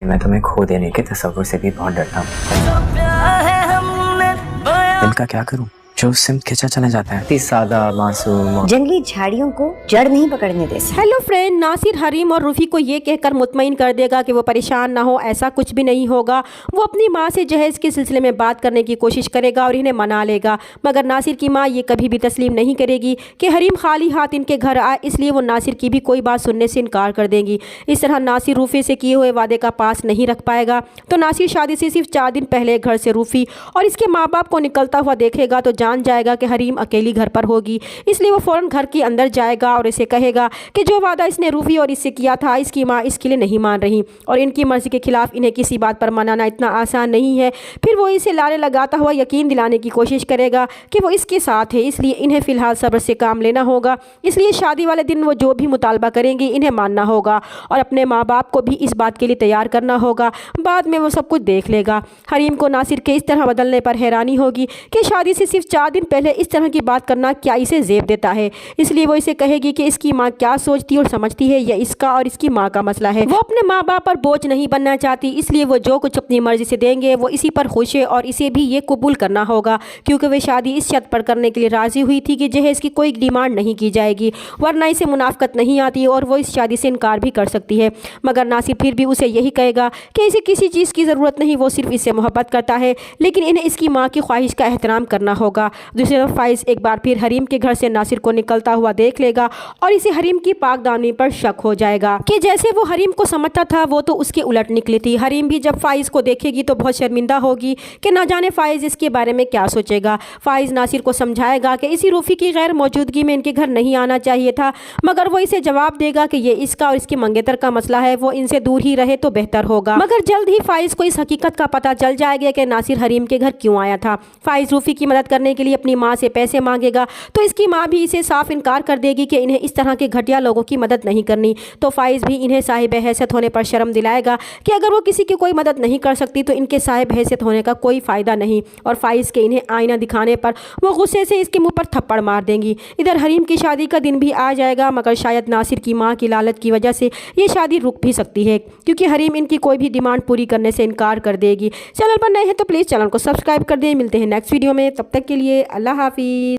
मैं तुम्हें खो देने के तस्वुर से भी बहुत डरता हूँ। दिल का क्या करूँ जो सिम खिंचा चला जाता है। इतनी सादा मासूम जंगली झाड़ियों को जड़ नहीं पकड़ने दे सकते। हेलो फ्रेंड, नासिर हरीम और रूफी को ये कहकर मुतमईन कर देगा कि वो परेशान ना हो, ऐसा कुछ भी नहीं होगा। वो अपनी माँ से जहेज़ के सिलसिले में बात करने की कोशिश करेगा और इन्हें मना लेगा, मगर नासिर की माँ ये कभी भी तस्लीम नहीं करेगी कि हरीम खाली हाथ इनके घर आए, इसलिए वो नासिर की भी कोई बात सुनने से इनकार कर देंगी। इस तरह नासिर रूफी से किए हुए वादे का पास नहीं रख पाएगा। तो नासिर शादी से सिर्फ 4 दिन पहले घर से रूफी और इसके माँ बाप को निकलता हुआ देखेगा तो जान जाएगा कि हरीम अकेली घर पर होगी, इसलिए वो फ़ौरन घर के अंदर जाएगा और इसे कहेगा कि जो वादा इसने रूफी और इससे किया था इसकी माँ इसके लिए नहीं मान रही और इनकी मर्ज़ी के खिलाफ इन्हें किसी बात पर मनाना इतना आसान नहीं है। फिर वो इसे लारे लगाता हुआ यकीन दिलाने की कोशिश करेगा कि वो इसके साथ है, इसलिए इन्हें फ़िलहाल सब्र से काम लेना होगा। इसलिए शादी वाले दिन वो जो भी मुतालबा करेंगी इन्हें मानना होगा और अपने माँ बाप को भी इस बात के लिए तैयार करना होगा। बाद में वो सब कुछ देख लेगा। हरीम को नासिर के इस तरह बदलने पर हैरानी होगी कि शादी से सिर्फ 4 दिन पहले इस तरह की बात करना क्या इसे ज़ेब देता है। इसलिए वो इसे कहेगी कि इसकी माँ क्या सोचती और समझती है, यह इसका और इसकी माँ का मसला है। वो अपने माँ बाप पर बोझ नहीं बनना चाहती, इसलिए वो जो कुछ अपनी मर्जी से देंगे वो इसी पर खुश है और इसे भी ये कबूल करना होगा, क्योंकि वे शादी इस शर्त पर करने के लिए राज़ी हुई थी कि जहेज़ की कोई डिमांड नहीं की जाएगी, वरना इसे मुनाफ़कत नहीं आती और वो इस शादी से इनकार भी कर सकती है। मगर नासिर फिर भी उसे यही कहेगा कि इसे किसी चीज़ की ज़रूरत नहीं, वो सिर्फ इससे मोहब्बत करता है, लेकिन इन्हें इसकी माँ की ख्वाहिश का एहतराम करना होगा। दूसरी तरफ फाइज़ एक बार फिर हरीम के घर से नासिर को निकलता हुआ देख लेगा और इसे हरीम की पाकदानी पर शक हो जाएगा कि जैसे वो हरीम को समझता था वो तो उसके उलट निकली थी। हरीम भी जब फाइज़ को देखेगी तो बहुत शर्मिंदा होगी कि ना जाने फाइज़ इसके बारे में क्या सोचेगा। फाइज़ नासिर को समझाएगा कि इसी रूफी की गैर मौजूदगी में इनके घर नहीं आना चाहिए था, मगर वो इसे जवाब देगा कि ये इसका और इसके मंगेतर का मसला है, वो इनसे दूर ही रहे तो बेहतर होगा। मगर जल्द ही फाइज़ को इस हकीकत का पता चल जाएगा कि नासिर हरीम के घर क्यों आया था। फाइज़ रूफी की मदद करने के लिए अपनी माँ से पैसे मांगेगा तो इसकी माँ भी इसे साफ इनकार कर देगी कि इन्हें इस तरह के घटिया लोगों की मदद नहीं करनी। तो फाइज़ भी इन्हें साहिब हैसियत होने पर शर्म दिलाएगा कि अगर वो किसी की कोई मदद नहीं कर सकती तो इनके साहिब हैसियत होने का कोई फ़ायदा नहीं, और फाइज़ के इन्हें आईना दिखाने पर वो गुस्से से इसके मुंह पर थप्पड़ मार देंगी। इधर हरीम की शादी का दिन भी आ जाएगा, मगर शायद नासिर की माँ की लालच की वजह से ये शादी रुक भी सकती है, क्योंकि हरीम इनकी कोई भी डिमांड पूरी करने से इनकार कर देगी। चैनल पर नए हैं तो प्लीज़ चैनल को सब्सक्राइब कर दें। मिलते हैं नेक्स्ट वीडियो में, तब तक के लिए अल्लाह हाफिज़।